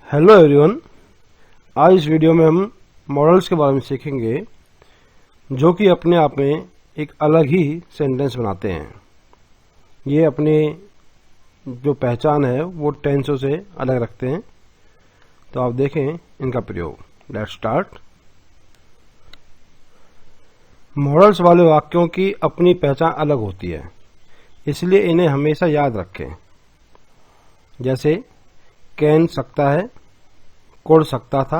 Hello everyone. आज इस video में हम मॉडल्स के बारे में सीखेंगे जो कि अपने आप में एक अलग ही सेंटेंस बनाते हैं। ये अपने जो पहचान है वो टेंसों से अलग रखते हैं। तो आप देखें इनका प्रयोग। Let's start. मॉडल्स वाले वाक्यों की अपनी पहचान अलग होती है, इसलिए इन्हें हमेशा याद रखें। जैसे कैन सकता है, कुड़ सकता था,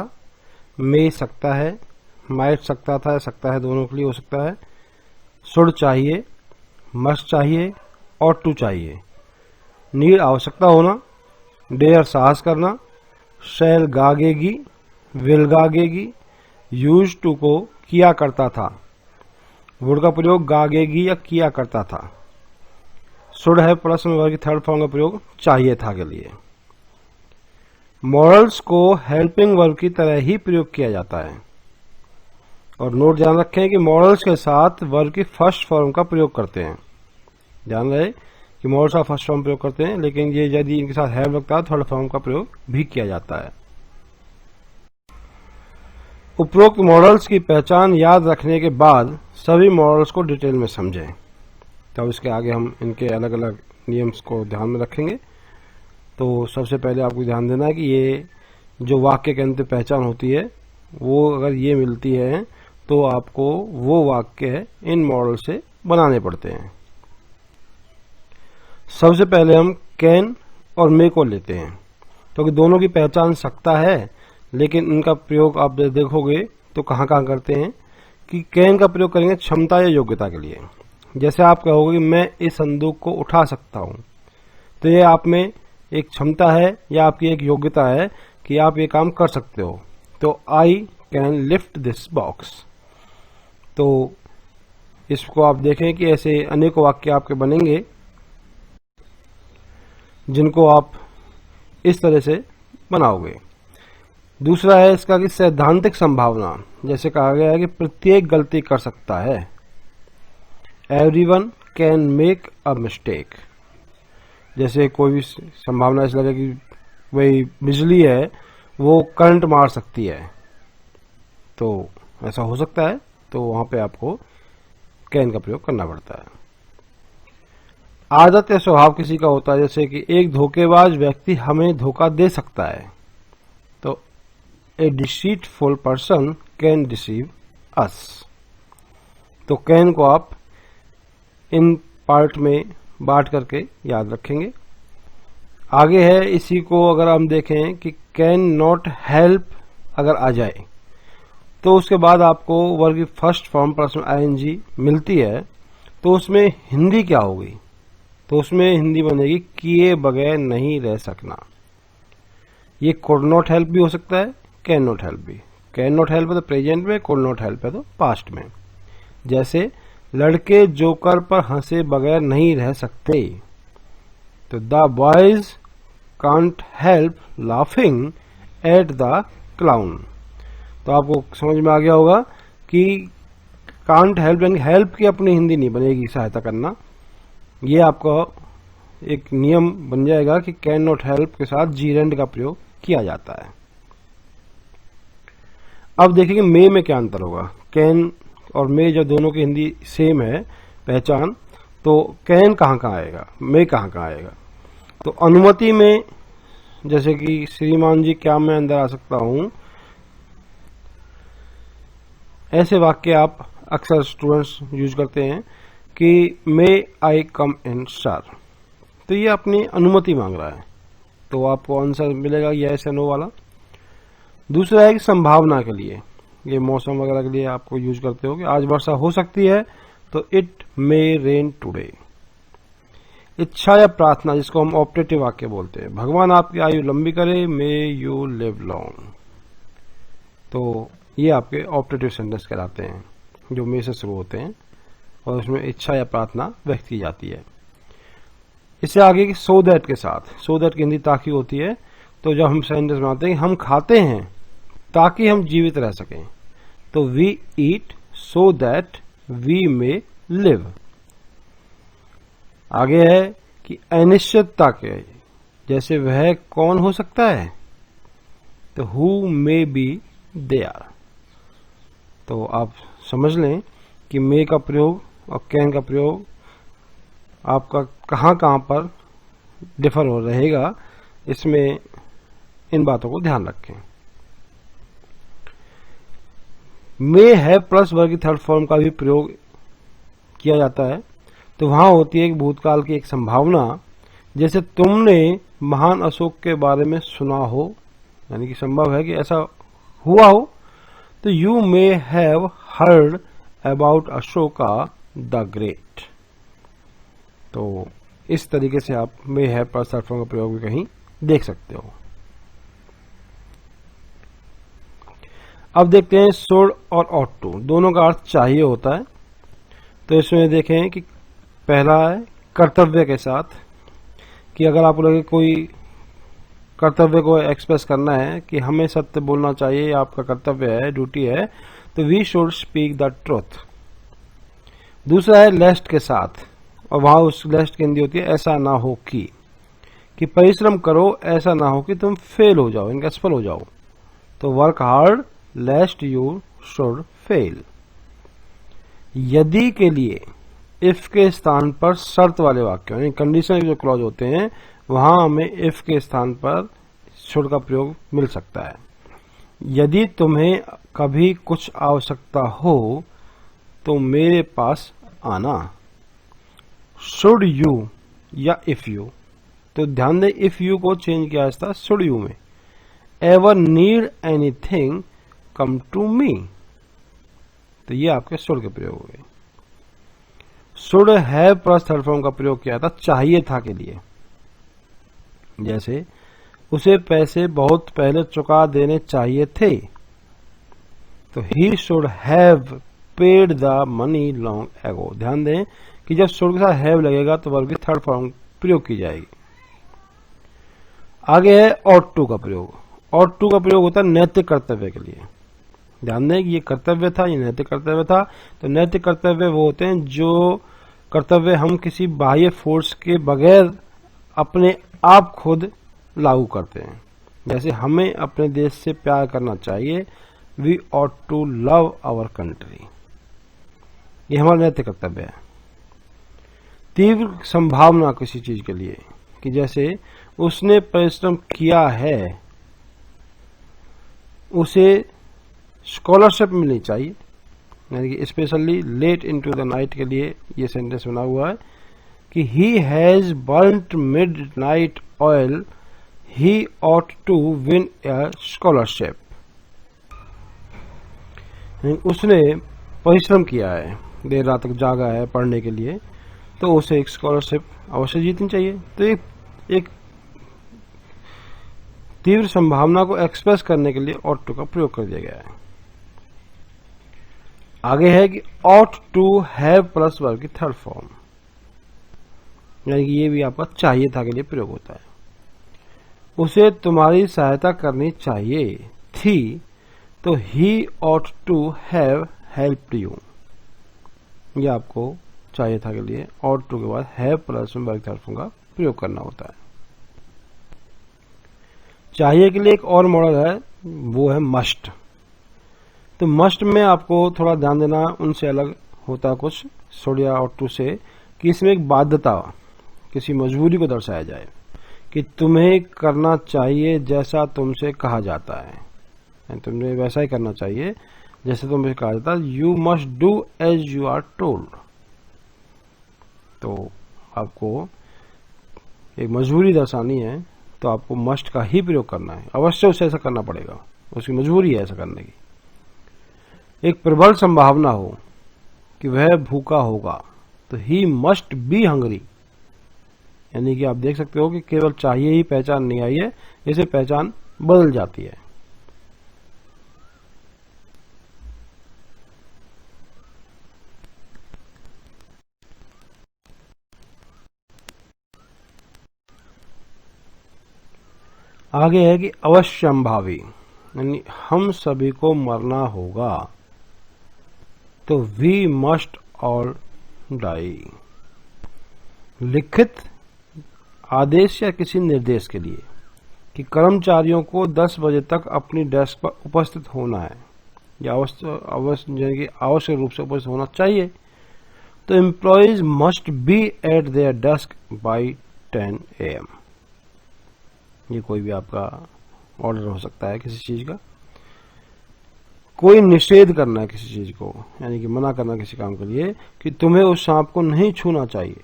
मे सकता है, माइट सकता था, सकता है दोनों के लिए हो सकता है, शुड चाहिए, मस्ट चाहिए और टू चाहिए, नीड आवश्यकता होना, डेयर साहस करना, शैल गागेगी, विल गागेगी, यूज टू को किया करता था, वुड का प्रयोग गागेगी या किया करता था, शुड है प्रश्न वर्ग की थर्ड फॉर्म का प्रयोग चाहिए था के लिए। मॉडल्स को हेल्पिंग वर्ब की तरह ही प्रयोग किया जाता है और नोट ध्यान रखें कि मॉडल्स के साथ वर्ब की फर्स्ट फॉर्म का प्रयोग करते हैं। ध्यान रहे कि मॉडल्स का फर्स्ट फॉर्म प्रयोग करते हैं, लेकिन ये यदि इनके साथ हैव लगता है थर्ड फॉर्म का प्रयोग भी किया जाता है। उपरोक्त मॉडल्स की पहचान याद रखने के बाद सभी मॉडल्स को डिटेल में समझें। तब इसके आगे हम इनके अलग अलग नियम्स को ध्यान में रखेंगे। तो सबसे पहले आपको ध्यान देना है कि ये जो वाक्य के अंत पहचान होती है वो अगर ये मिलती है तो आपको वो वाक्य इन मॉडल से बनाने पड़ते हैं। सबसे पहले हम कैन और मे को लेते हैं, क्योंकि दोनों की पहचान सकता है, लेकिन इनका प्रयोग आप देखोगे तो कहाँ कहाँ करते हैं कि कैन का प्रयोग करेंगे क्षमता या योग्यता के लिए। जैसे आप कहोगे कि मैं इस संदूक को उठा सकता हूं, तो ये आप में एक क्षमता है या आपकी एक योग्यता है कि आप ये काम कर सकते हो। तो I can lift this box. तो इसको आप देखें कि ऐसे अनेकों वाक्य आपके बनेंगे जिनको आप इस तरह से बनाओगे। दूसरा है इसका कि सैद्धांतिक संभावना। जैसे कहा गया है कि प्रत्येक गलती कर सकता है, everyone can make a mistake. जैसे कोई भी संभावना इस लगे कि वही बिजली है वो करंट मार सकती है, तो ऐसा हो सकता है, तो वहां पे आपको कैन का प्रयोग करना पड़ता है। आदत या स्वभाव किसी का होता है, जैसे कि एक धोखेबाज व्यक्ति हमें धोखा दे सकता है, तो a deceitful person can deceive us. तो कैन को आप इन पार्ट में बांट करके याद रखेंगे। आगे है इसी को अगर हम देखें कि कैन नॉट हेल्प अगर आ जाए तो उसके बाद आपको वर्ग की फर्स्ट फॉर्म प्लस आईएनजी मिलती है, तो उसमें हिंदी क्या होगी? तो उसमें हिंदी बनेगी किए बगैर नहीं रह सकना। ये कुड नॉट हेल्प भी हो सकता है, कैन नॉट हेल्प भी। कैन नॉट हेल्प है तो प्रेजेंट में, कुड नॉट हेल्प है तो पास्ट में। जैसे लड़के जोकर पर हंसे बगैर नहीं रह सकते, तो the boys can't help laughing at the clown. तो आपको समझ में आ गया होगा कि कांट हेल्प यानी हेल्प की अपनी हिंदी नहीं बनेगी सहायता करना। ये आपका एक नियम बन जाएगा कि कैन नॉट हेल्प के साथ जीरेंड का प्रयोग किया जाता है। अब देखेंगे मे में क्या अंतर होगा। कैन और मे जब दोनों की हिंदी सेम है पहचान, तो कैन कहाँ कहाँ आएगा, मे कहाँ कहाँ आएगा? तो अनुमति में, जैसे कि श्रीमान जी क्या मैं अंदर आ सकता हूं, ऐसे वाक्य आप अक्सर स्टूडेंट्स यूज करते हैं कि मे आई कम इन सर। तो ये अपनी अनुमति मांग रहा है, तो आपको आंसर मिलेगा यस या नो वाला। दूसरा है कि संभावना के लिए, ये मौसम वगैरह के लिए आपको यूज करते हो कि आज वर्षा हो सकती है, तो इट मे रेन टुडे। इच्छा या प्रार्थना, जिसको हम ऑप्टेटिव वाक्य बोलते हैं, भगवान आपकी आयु लंबी करे, मे यू लिव लॉन्ग। तो ये आपके ऑप्टेटिव सेंटेंस कहलाते हैं जो मे से शुरू होते हैं और उसमें इच्छा या प्रार्थना व्यक्त की जाती है। इससे आगे की सो दैट के साथ, सो दैट की हिंदी ताकि होती है। तो जब हम सेंटेंस बनाते हैं हम खाते हैं ताकि हम जीवित रह सकें, तो we eat so that we may live. आगे है कि अनिश्चितता के, जैसे वह कौन हो सकता है, तो हु मे बी देयर। तो आप समझ लें कि मे का प्रयोग और कैन का प्रयोग आपका कहाँ पर डिफर हो रहेगा, इसमें इन बातों को ध्यान रखें। मे है प्लस वर्ग की थर्ड फॉर्म का भी प्रयोग किया जाता है, तो वहां होती है एक भूतकाल की एक संभावना, जैसे तुमने महान अशोक के बारे में सुना हो, यानी कि संभव है कि ऐसा हुआ हो, तो you may have heard about Ashoka the great. तो इस तरीके से आप may have plus third form का प्रयोग भी कहीं देख सकते हो। अब देखते हैं शुड और ऑट टू, दोनों का अर्थ चाहिए होता है। तो इसमें देखें कि पहला है कर्तव्य के साथ, कि अगर आप लोग कोई कर्तव्य को एक्सप्रेस करना है कि हमें सत्य बोलना चाहिए, आपका कर्तव्य है, ड्यूटी है, तो we should speak the truth. दूसरा है लेस्ट के साथ, और वहां उस लेस्ट की हिंदी होती है ऐसा ना हो कि परिश्रम करो, ऐसा ना हो कि तुम फेल हो जाओ, इनका असफल हो जाओ। तो work hard लेस्ट you should fail. यदि के लिए इफ के स्थान पर शर्त वाले वाक्य, यानी कंडीशन जो क्लॉज होते हैं, वहां हमें इफ के स्थान पर शुड का प्रयोग मिल सकता है। यदि तुम्हें कभी कुछ आवश्यकता हो तो मेरे पास आना। शुड यू या इफ यू, तो ध्यान दें इफ यू को चेंज किया था शुड यू में। Ever need anything come to me, तो ये आपके शुड के प्रयोग हो गए। Should have plus third form का प्रयोग किया था चाहिए था के लिए, जैसे उसे पैसे बहुत पहले चुका देने चाहिए थे, तो he should have paid the money long ago. ध्यान दें कि जब शुड के साथ हैव लगेगा तो वर्ब की थर्ड फॉर्म प्रयोग की जाएगी। आगे है ऑट टू का प्रयोग। ऑट टू का प्रयोग होता है नैतिक कर्तव्य के लिए। ध्यान दें कि ये कर्तव्य था, ये नैतिक कर्तव्य था। तो नैतिक कर्तव्य वो होते हैं जो कर्तव्य हम किसी बाह्य फोर्स के बगैर अपने आप खुद लागू करते हैं। जैसे हमें अपने देश से प्यार करना चाहिए, we ought to love our country, ये हमारा नैतिक कर्तव्य है। तीव्र संभावना किसी चीज के लिए, कि जैसे उसने परिश्रम किया है, उसे स्कॉलरशिप मिलनी चाहिए, यानी कि specially late into the night के लिए ये सेंटेंस बना हुआ है कि he has burnt midnight oil, he ought to win a scholarship. उसने परिश्रम किया है, देर रात तक जागा है पढ़ने के लिए, तो उसे एक स्कॉलरशिप अवश्य जीतनी चाहिए। तो एक तीव्र संभावना को एक्सप्रेस करने के लिए ऑट टू का प्रयोग कर दिया गया है। आगे है कि ought to have plus verb की थर्ड फॉर्म, यानी कि ये भी आपका चाहिए था के लिए प्रयोग होता है। उसे तुम्हारी सहायता करनी चाहिए थी, तो he ought to have helped you. ये आपको चाहिए था के लिए ऑट टू के बाद हैव प्लस वर्ब की थर्ड फॉर्म का प्रयोग करना होता है। चाहिए के लिए एक और मॉडल है, वो है मस्ट। तो मस्ट में आपको थोड़ा ध्यान देना, उनसे अलग होता है कुछ शुड या ऑट टू से, कि इसमें एक बाध्यता, किसी मजबूरी को दर्शाया जाए कि तुम्हें करना चाहिए जैसा तुमसे कहा जाता है, तुम्हें वैसा ही करना चाहिए जैसे तुमसे कहा जाता है। You must do as you are told. तो आपको एक मजबूरी दर्शानी है, तो आपको मस्ट का ही प्रयोग करना है, अवश्य उसे ऐसा करना पड़ेगा, उसकी मजबूरी है ऐसा करने की। एक प्रबल संभावना हो कि वह भूखा होगा, तो ही मस्ट बी हंग्री, यानी कि आप देख सकते हो कि केवल चाहिए ही पहचान नहीं आई है, इसे पहचान बदल जाती है। आगे है कि अवश्यंभावी, यानी हम सभी को मरना होगा, तो वी मस्ट ऑल डाई। लिखित आदेश या किसी निर्देश के लिए, कि कर्मचारियों को 10 बजे तक अपनी डेस्क पर उपस्थित होना है या आवश्यक रूप से उपस्थित होना चाहिए, तो employees must be at their desk by 10 AM। ये कोई भी आपका ऑर्डर हो सकता है किसी चीज का। कोई निषेध करना है किसी चीज को, यानी कि मना करना किसी काम के लिए कि तुम्हें उस सांप को नहीं छूना चाहिए,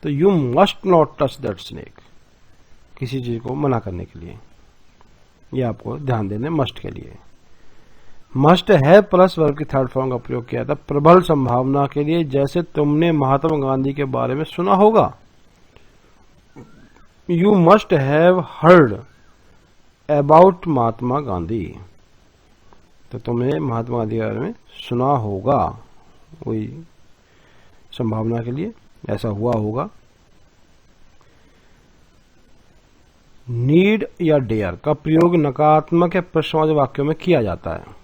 तो you must not touch that snake, किसी चीज को मना करने के लिए। ये आपको ध्यान देने मस्ट के लिए। मस्ट है प्लस वर्ब की थर्ड फॉर्म का प्रयोग किया था प्रबल संभावना के लिए, जैसे तुमने महात्मा गांधी के बारे में सुना होगा। You must have heard about Mahatma Gandhi, तो तुमने महात्मा गांधी के बारे में सुना होगा, वही संभावना के लिए ऐसा हुआ होगा। नीड या डेयर का प्रयोग नकारात्मक या प्रश्नवाचक वाक्यों में किया जाता है।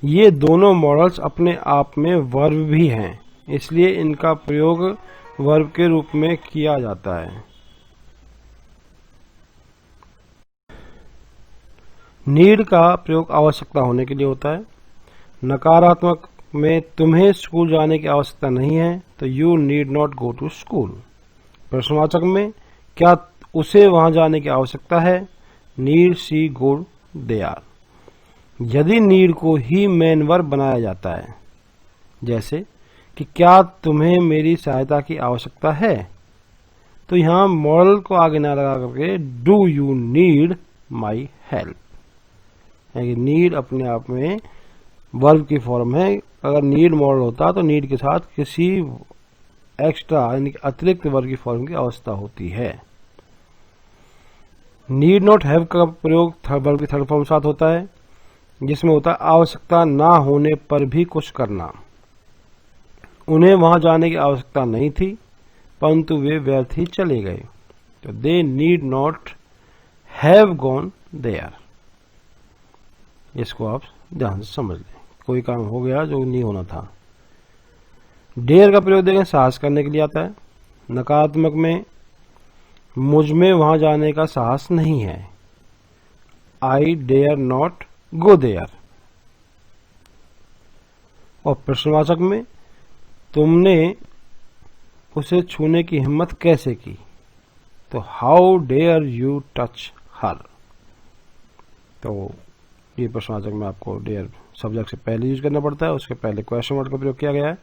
ये दोनों मॉडल्स अपने आप में वर्ब भी हैं, इसलिए इनका प्रयोग वर्ब के रूप में किया जाता है। नीड का प्रयोग आवश्यकता होने के लिए होता है। नकारात्मक में तुम्हें स्कूल जाने की आवश्यकता नहीं है, तो you need not go to school. प्रश्नवाचक में क्या उसे वहां जाने की आवश्यकता है, नीड शी गो देयर। यदि नीड को ही मेन वर्ब बनाया जाता है, जैसे कि क्या तुम्हें मेरी सहायता की आवश्यकता है, तो यहां मॉडल को आगे ना लगा करके do you need my help, यानी नीड अपने आप में वर्ब की फॉर्म है। अगर नीड मॉडल होता तो नीड के साथ किसी एक्स्ट्रा यानी अतिरिक्त वर्ब की फॉर्म की आवश्यकता होती है। नीड नॉट हैव का प्रयोग वर्ब की थर्ड फॉर्म के साथ होता है, जिसमें होता है आवश्यकता ना होने पर भी कुछ करना। उन्हें वहां जाने की आवश्यकता नहीं थी, परंतु वे व्यर्थ ही चले गए, तो they need not have gone there. इसको आप ध्यान से समझ लें, कोई काम हो गया जो नहीं होना था। डेयर का प्रयोग देखें साहस करने के लिए आता है। नकारात्मक में मुझ में वहां जाने का साहस नहीं है, I dare not go there. और प्रश्नवाचक में तुमने उसे छूने की हिम्मत कैसे की, तो how dare you touch her. तो ये प्रश्नवाचक में आपको डेयर सब्जेक्ट से पहले यूज करना पड़ता है, उसके पहले क्वेश्चन वर्ड का प्रयोग किया गया है।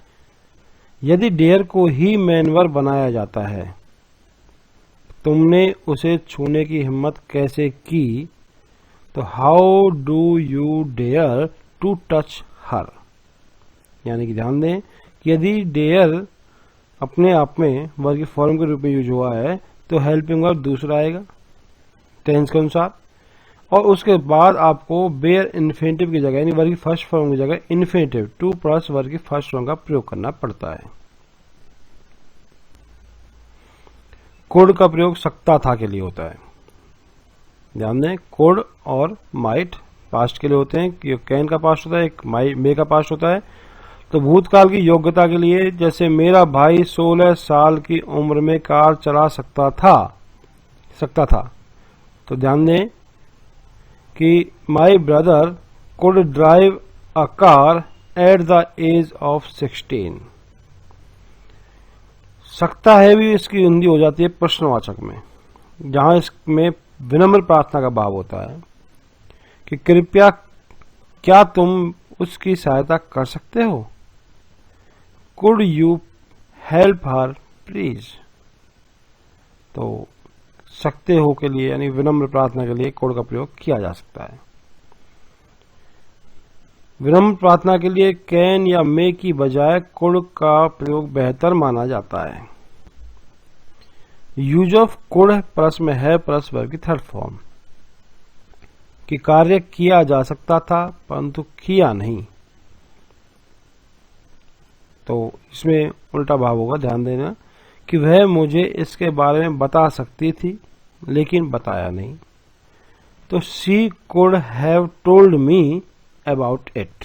यदि डेयर को ही मेन वर्ब बनाया जाता है, तुमने उसे छूने की हिम्मत कैसे की, तो how do you dare to touch her. यानी कि ध्यान दें कि यदि डेयर अपने आप में वर्ब की फॉर्म के रूप में यूज हुआ है, तो हेल्पिंग वर्ब दूसरा आएगा टेंस के अनुसार, और उसके बाद आपको बेयर इन्फिनेटिव की जगह यानी वर्ब की फर्स्ट फॉर्म की जगह इन्फिनेटिव टू प्लस वर्ब की फर्स्ट फॉर्म का प्रयोग करना पड़ता है। कुड का प्रयोग सकता था के लिए होता है। ध्यान दें, कुड और माइट पास्ट के लिए होते हैं, कि कैन का पास्ट होता है, एक मे का पास्ट होता है। तो भूतकाल की योग्यता के लिए, जैसे मेरा भाई 16 साल की उम्र में कार चला सकता था, तो ध्यान दें कि my brother could drive a car at the age of 16। सकता है भी इसकी हिंदी हो जाती है प्रश्नवाचक में, जहां इसमें विनम्र प्रार्थना का भाव होता है कि कृपया क्या तुम उसकी सहायता कर सकते हो, could you help her please. तो सकते हो के लिए यानी विनम्र प्रार्थना के लिए कुड का प्रयोग किया जा सकता है। विनम्र प्रार्थना के लिए कैन या मे की बजाय कुड का प्रयोग बेहतर माना जाता है। यूज ऑफ कुड प्लस में है प्लस वर्ब की थर्ड फॉर्म, कि कार्य किया जा सकता था परंतु किया नहीं, तो इसमें उल्टा भाव होगा। ध्यान देना कि वह मुझे इसके बारे में बता सकती थी लेकिन बताया नहीं, तो she could have told me about it,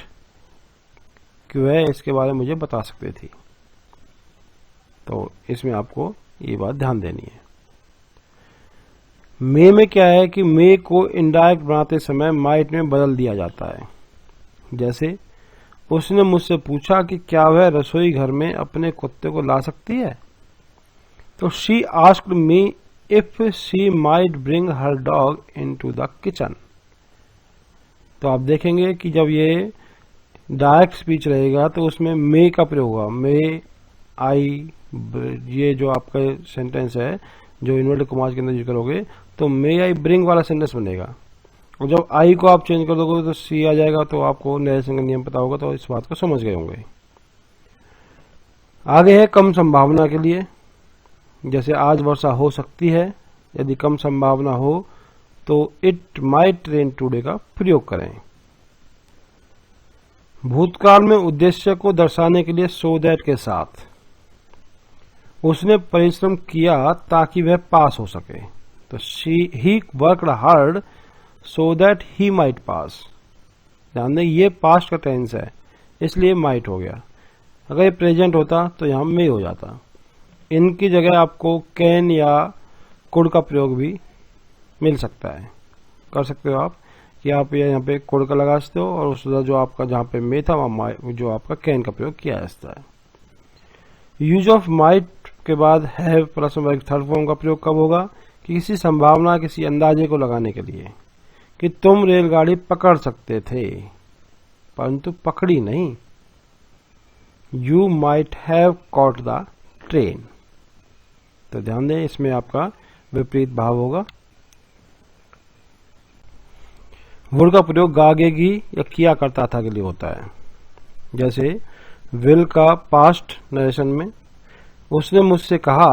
कि वह इसके बारे में मुझे बता सकती थी। तो इसमें आपको ये बात ध्यान देनी है। मे में क्या है कि मे को इनडायरेक्ट बनाते समय माइट में बदल दिया जाता है। जैसे उसने मुझसे पूछा कि क्या वह रसोई घर में अपने कुत्ते को ला सकती है, तो she asked me if she might bring her dog into the kitchen. तो आप देखेंगे कि जब ये डायरेक्ट स्पीच रहेगा तो उसमें मे का प्रयोग होगा। मे आई, ये जो आपका सेंटेंस है जो इन्वर्टेड कॉमास के अंदर यूज करोगे तो मे आई ब्रिंग वाला सेंटेंस बनेगा, और जब आई को आप चेंज कर दोगे तो सी आ जाएगा। तो आपको नरेशन का नियम पता होगा तो इस बात को समझ गए होंगे। आगे है कम संभावना के लिए। जैसे आज वर्षा हो सकती है, यदि कम संभावना हो तो इट माइट रेन टुडे का प्रयोग करें। भूतकाल में उद्देश्य को दर्शाने के लिए सो दैट के साथ उसने परिश्रम किया ताकि वह पास हो सके, तो he worked hard so that he might pass. ध्यान दें ये पास्ट का टेंस है इसलिए माइट हो गया। अगर ये प्रेजेंट होता तो यहां मे हो जाता। इनकी जगह आपको कैन या कुड का प्रयोग भी मिल सकता है, कर सकते हो आप कि आप यहाँ पे कुड का लगा सकते हो और उस जो आपका जहां पे मे था वहां जो आपका कैन का प्रयोग किया जाता है। यूज ऑफ माइट के बाद हैव प्लस वर्ग थर्ड फॉर्म का प्रयोग कब होगा कि किसी संभावना, किसी अंदाजे को लगाने के लिए कि तुम रेलगाड़ी पकड़ सकते थे परंतु पकड़ी नहीं। You might have caught the train. तो ध्यान दें इसमें आपका विपरीत भाव होगा। वुड का प्रयोग गागेगी या किया करता था के लिए होता है। जैसे विल का पास्ट नरेशन में उसने मुझसे कहा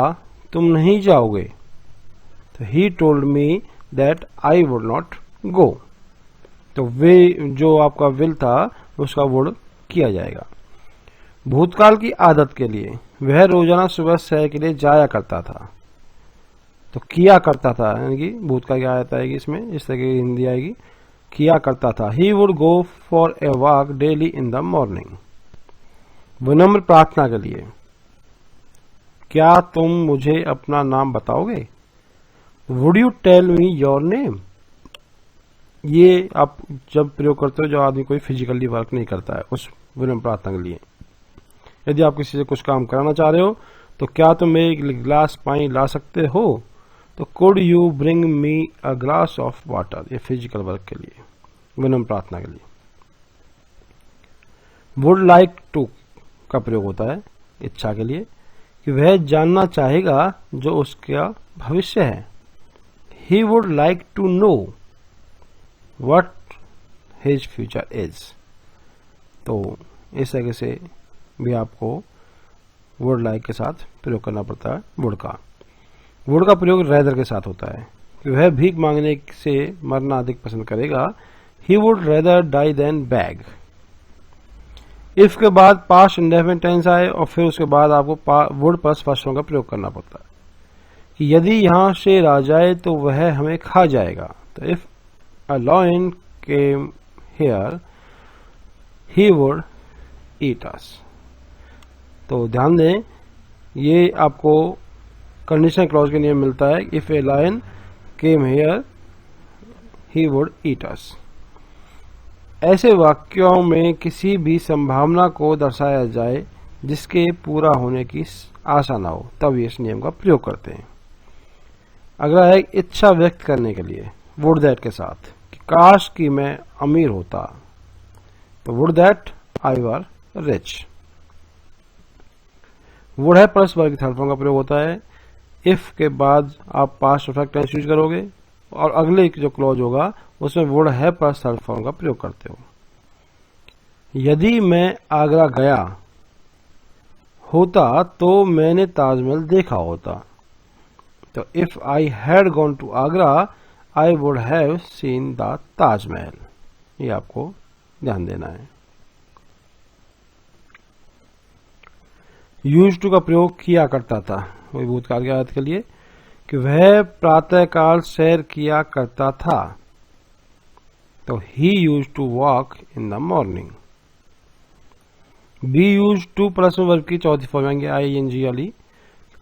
तुम नहीं जाओगे, तो he told me that I would not go. तो वे जो आपका विल था उसका वुड किया जाएगा। भूतकाल की आदत के लिए वह रोजाना सुबह सैर के लिए जाया करता था, तो किया करता था यानी कि भूतकाल की आदत आएगी इसमें, इस तरह की हिंदी आएगी किया करता था। He would go for a walk daily in the morning. विनम्र प्रार्थना के लिए क्या तुम मुझे अपना नाम बताओगे, would you tell me your name. ये आप जब प्रयोग करते हो जो आदमी कोई फिजिकली वर्क नहीं करता है उस विनम्र प्रार्थना के लिए। यदि आप किसी से कुछ काम कराना चाह रहे हो तो क्या तुम एक गिलास पानी ला सकते हो, तो could you bring me a glass of water. ये फिजिकल वर्क के लिए, विनम्र प्रार्थना के लिए। वुड लाइक टू का प्रयोग होता है इच्छा के लिए कि वह जानना चाहेगा जो उसका भविष्य है। He would like to know what his future is. तो इस तरह से भी आपको वुड लाइक के साथ प्रयोग करना पड़ता है वुड का। वुड का प्रयोग रेदर के साथ होता है कि वह भीख मांगने से मरना अधिक पसंद करेगा। He would rather die than beg. If के बाद पास्ट इंडेफिनिट टेंस आए और फिर उसके बाद आपको वुड प्लस फर्स्ट फॉर्म का प्रयोग करना पड़ता है कि यदि यहां शेर आ जाए तो वह हमें खा जाएगा। तो if a lion came here he would eat us. तो ध्यान दें ये आपको कंडीशनल क्लॉज के नियम मिलता है। If a lion came here he would eat us. ऐसे वाक्यों में किसी भी संभावना को दर्शाया जाए जिसके पूरा होने की आशा ना हो तब इस नियम का प्रयोग करते हैं। अगला है इच्छा व्यक्त करने के लिए वुड दैट के साथ कि काश कि मैं अमीर होता, तो would that I were rich. Would है प्लस वर्ग थर्ड फॉर्म का प्रयोग होता है। इफ के बाद आप पास्ट परफेक्ट टेंस यूज करोगे और अगले जो क्लॉज होगा उसमें वुड है प्लस थर्ड फॉर्म का प्रयोग करते हो। यदि मैं आगरा गया होता तो मैंने ताजमहल देखा होता, तो if I had gone to Agra I would have seen the Taj Mahal. ये आपको ध्यान देना है। यूज टू का प्रयोग किया करता था वही भूतकाल की आदत के लिए कि वह प्रातःकाल सैर किया करता था, तो he use to walk in the morning. Be use to plus verb की चौथी फॉर्म आएंगे ING वाली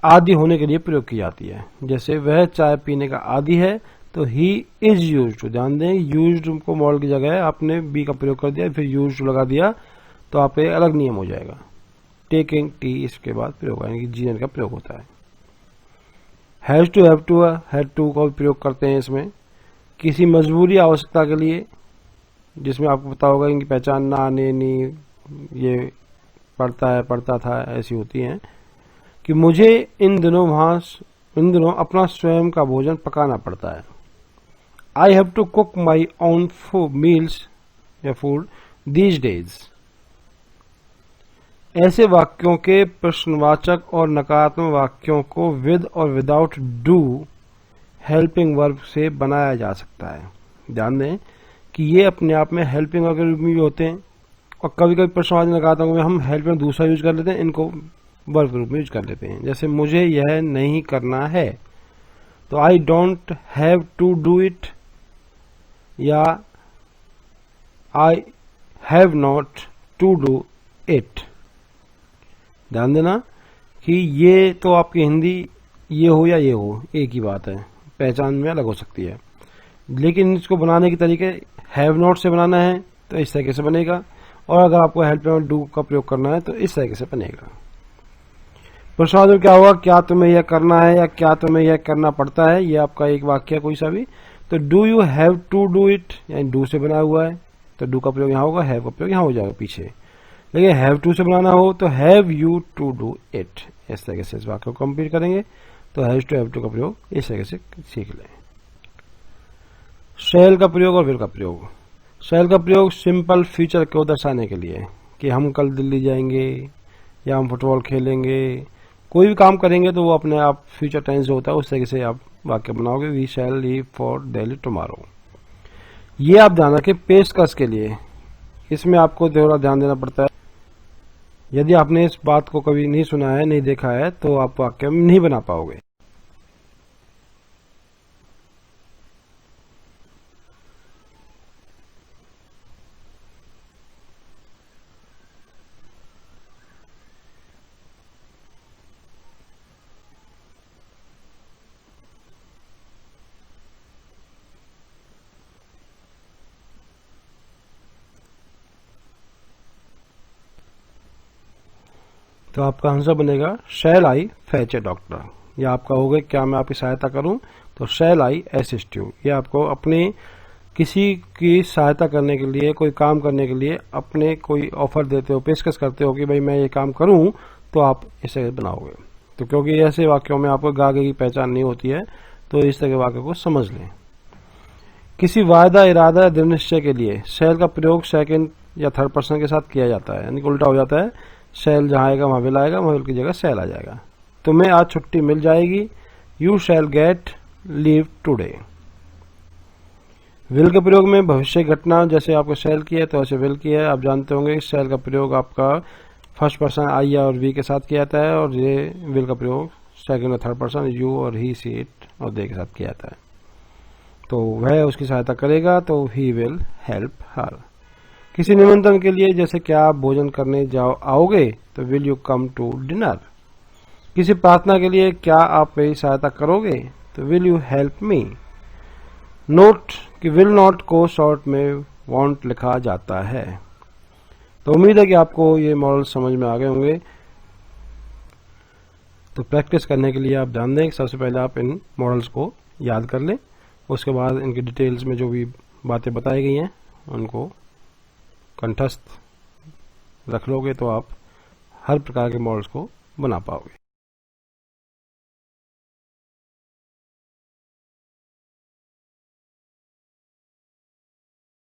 आदि होने के लिए प्रयोग की जाती है। जैसे वह चाय पीने का आदि है तो ही इज यूज्ड टू, ध्यान दें यूज्ड को मॉडल की जगह आपने बी का प्रयोग कर दिया, फिर यूज्ड टू लगा दिया तो आप एक अलग नियम हो जाएगा। टेकिंग टी इसके बाद प्रयोग, यानी कि जीएन का प्रयोग होता है। हैव टू का प्रयोग करते हैं इसमें किसी मजबूरी आवश्यकता के लिए, जिसमें आपको पता होगा इनकी पहचान ना आने नी ये पढ़ता है पढ़ता था ऐसी होती हैं कि मुझे इन दिनों अपना स्वयं का भोजन पकाना पड़ता है। I have to cook my own meals या फूड दीज डेज। ऐसे वाक्यों के प्रश्नवाचक और नकारात्मक वाक्यों को विद और विदाउट डू हेल्पिंग वर्ब से बनाया जा सकता है। ध्यान दें कि ये अपने आप में हेल्पिंग वर्ब के रूप में भी होते हैं, और कभी कभी प्रश्नवाचक नकारात्मक में हम हेल्पिंग दूसरा यूज कर लेते हैं, इनको वर्ब के रूप में यूज कर लेते हैं। जैसे मुझे यह नहीं करना है, तो I don't have to do it, या I have not to do it. ध्यान देना कि ये तो आपकी हिंदी ये हो या ये हो एक ही बात है, पहचान में अलग हो सकती है, लेकिन इसको बनाने के तरीके हैव नॉट से बनाना है तो इस तरीके से बनेगा, और अगर आपको हेल्प में डू का प्रयोग करना है तो इस तरीके से बनेगा। प्रश्न में क्या होगा, क्या तुम्हें यह करना है या क्या तुम्हें यह करना पड़ता है, यह आपका एक वाक्य कोई सा भी, तो do you have to do it, यानी डू से बना हुआ है तो डू का प्रयोग यहाँ होगा, हैव का प्रयोग यहाँ हो जाएगा पीछे। लेकिन हैव टू से बनाना हो तो have you to do it, इस तरीके से इस वाक्य को कंप्लीट करेंगे तो हैव टू का प्रयोग इस तरीके से सीख लें। शैल का प्रयोग और विल का प्रयोग। शैल का प्रयोग सिंपल फ्यूचर को दर्शाने के लिए कि हम कल दिल्ली जाएंगे या हम फुटबॉल खेलेंगे, कोई भी काम करेंगे तो वो अपने आप फ्यूचर टेंस जो होता है उस तरीके से आप वाक्य बनाओगे। We shall leave for Delhi tomorrow. ये आप ध्यान रखें पेशकश के लिए, इसमें आपको थोड़ा ध्यान देना पड़ता है। यदि आपने इस बात को कभी नहीं सुना है नहीं देखा है तो आप वाक्य में नहीं बना पाओगे। तो आपका आंसर बनेगा शैल आई फैच ए डॉक्टर। या आपका होगा क्या मैं आपकी सहायता करूं, तो शैल आई असिस्ट यू। ये आपको अपने किसी की सहायता करने के लिए, कोई काम करने के लिए अपने कोई ऑफर देते हो, पेशकश करते हो कि भाई मैं ये काम करूं, तो आप इसे बनाओगे। तो क्योंकि ऐसे वाक्यों में आपको गा की पहचान नहीं होती है तो इस तरह के वाक्य को समझ लें। किसी वायदा, इरादा, दृढ़ निश्चय के लिए शैल का प्रयोग सेकंड या थर्ड पर्सन के साथ किया जाता है, यानी उल्टा हो जाता है, शैल जहां आएगा वहां विल आएगा, वहां विल की जगह शैल आ जाएगा। तुम्हें आज छुट्टी मिल जाएगी, you shall gate leave today. Will के प्रयोग में भविष्य घटना, जैसे आपको शैल की है तो ऐसे विल की है। आप जानते होंगे शैल का प्रयोग आपका फर्स्ट पर्सन आई और वी के साथ किया जाता है, और ये विल का प्रयोग सेकंड और थर्ड पर्सन यू और ही, सी, इट और दे के साथ किया जाता है। तो वह उसकी सहायता करेगा तो ही विल हेल्प हर। किसी निमंत्रण के लिए, जैसे क्या आप भोजन करने आओगे, तो will you come to dinner. किसी प्रार्थना के लिए, क्या आप मेरी सहायता करोगे, तो will you help me. Note कि विल नॉट को शॉर्ट में वांट लिखा जाता है। तो उम्मीद है कि आपको ये मॉडल समझ में आ गए होंगे। तो प्रैक्टिस करने के लिए आप ध्यान दें, सबसे पहले आप इन मॉडल्स को याद कर लें, उसके बाद इनकी डिटेल्स में जो भी बातें बताई गई हैं उनको कंठस्थ रख लोगे तो आप हर प्रकार के मॉडल्स को बना पाओगे।